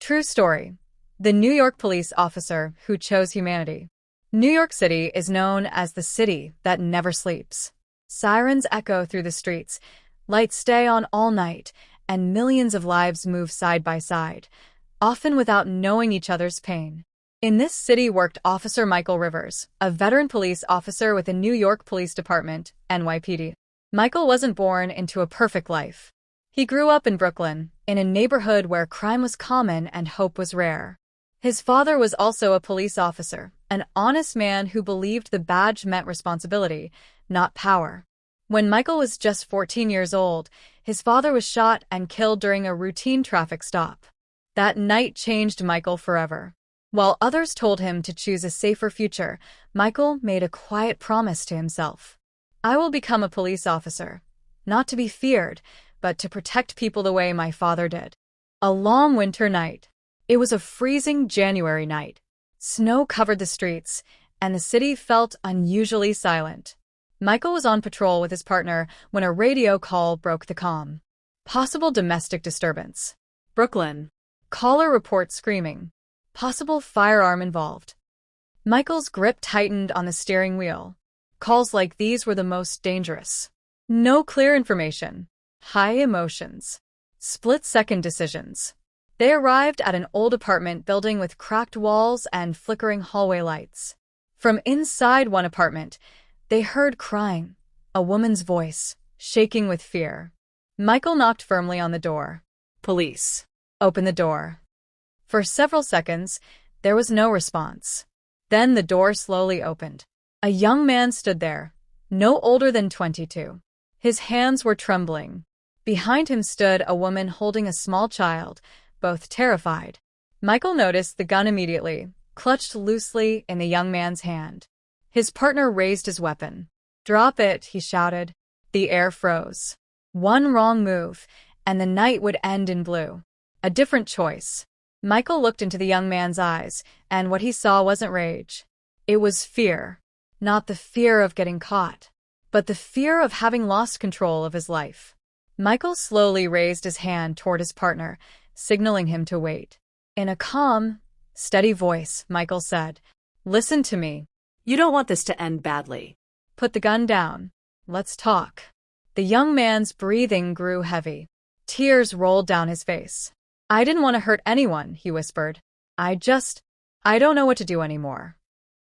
True story. The New York police officer who chose humanity. New York City is known as the city that never sleeps. Sirens echo through the streets, lights stay on all night, and millions of lives move side by side, often without knowing each other's pain. In this city worked Officer Michael Rivers, a veteran police officer with the New York Police Department, NYPD. Michael wasn't born into a perfect life. He grew up in Brooklyn, in a neighborhood where crime was common and hope was rare. His father was also a police officer, an honest man who believed the badge meant responsibility, not power. When Michael was just 14 years old, his father was shot and killed during a routine traffic stop. That night changed Michael forever. While others told him to choose a safer future, Michael made a quiet promise to himself. I will become a police officer, not to be feared, but to protect people the way my father did. A long winter night. It was a freezing January night. Snow covered the streets, and the city felt unusually silent. Michael was on patrol with his partner when a radio call broke the calm. Possible domestic disturbance. Brooklyn. Caller reports screaming. Possible firearm involved. Michael's grip tightened on the steering wheel. Calls like these were the most dangerous. No clear information. High emotions. Split-second decisions. They arrived at an old apartment building with cracked walls and flickering hallway lights. From inside one apartment, they heard crying, a woman's voice, shaking with fear. Michael knocked firmly on the door. Police. Open the door. For several seconds, there was no response. Then the door slowly opened. A young man stood there, no older than 22. His hands were trembling. Behind him stood a woman holding a small child, both terrified. Michael noticed the gun immediately, clutched loosely in the young man's hand. His partner raised his weapon. "Drop it," he shouted. The air froze. One wrong move, and the night would end in blue. A different choice. Michael looked into the young man's eyes, and what he saw wasn't rage. It was fear. Not the fear of getting caught, but the fear of having lost control of his life. Michael slowly raised his hand toward his partner, signaling him to wait. In a calm, steady voice, Michael said, "Listen to me. You don't want this to end badly." Put the gun down. Let's talk." The young man's breathing grew heavy. Tears rolled down his face. "I didn't want to hurt anyone," he whispered. I don't know what to do anymore."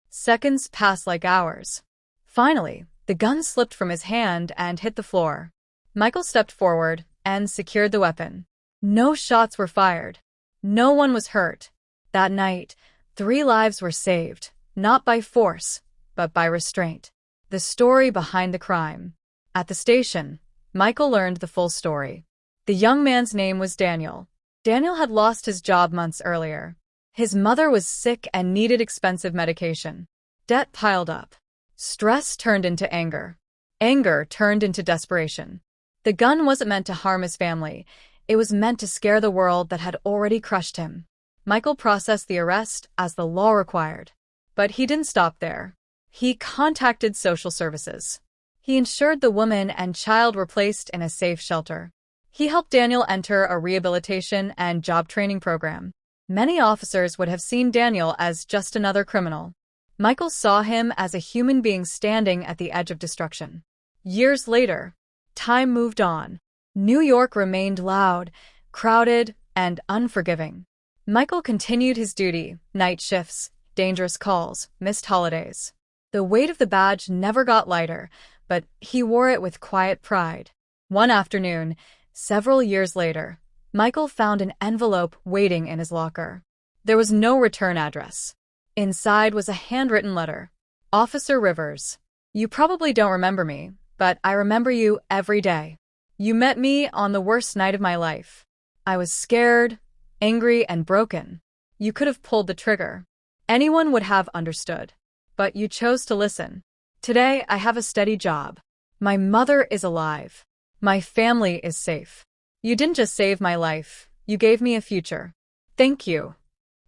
Seconds passed like hours. Finally, the gun slipped from his hand and hit the floor. Michael stepped forward and secured the weapon. No shots were fired. No one was hurt. That night, 3 lives were saved, not by force, but by restraint. The story behind the crime. At the station, Michael learned the full story. The young man's name was Daniel. Daniel had lost his job months earlier. His mother was sick and needed expensive medication. Debt piled up. Stress turned into anger. Anger turned into desperation. The gun wasn't meant to harm his family. It was meant to scare the world that had already crushed him. Michael processed the arrest as the law required. But he didn't stop there. He contacted social services. He ensured the woman and child were placed in a safe shelter. He helped Daniel enter a rehabilitation and job training program. Many officers would have seen Daniel as just another criminal. Michael saw him as a human being standing at the edge of destruction. Years later, time moved on. New York remained loud, crowded, and unforgiving. Michael continued his duty, night shifts, dangerous calls, missed holidays. The weight of the badge never got lighter, but he wore it with quiet pride. One afternoon, several years later, Michael found an envelope waiting in his locker. There was no return address. Inside was a handwritten letter. "Officer Rivers, you probably don't remember me, but I remember you every day. You met me on the worst night of my life. I was scared, angry, and broken. You could have pulled the trigger. Anyone would have understood. But you chose to listen. Today, I have a steady job. My mother is alive. My family is safe. You didn't just save my life, you gave me a future. Thank you."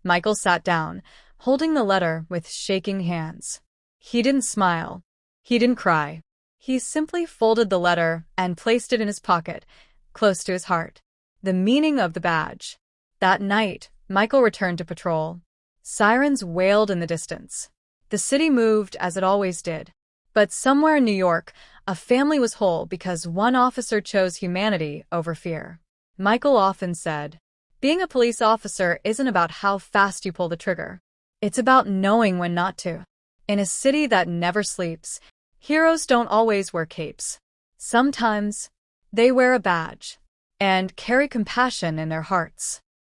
Michael sat down, holding the letter with shaking hands. He didn't smile. He didn't cry. He simply folded the letter and placed it in his pocket, close to his heart. The meaning of the badge. That night, Michael returned to patrol. Sirens wailed in the distance. The city moved as it always did. But somewhere in New York, a family was whole because one officer chose humanity over fear. Michael often said, "Being a police officer isn't about how fast you pull the trigger. It's about knowing when not to." In a city that never sleeps, heroes don't always wear capes. Sometimes, they wear a badge and carry compassion in their hearts.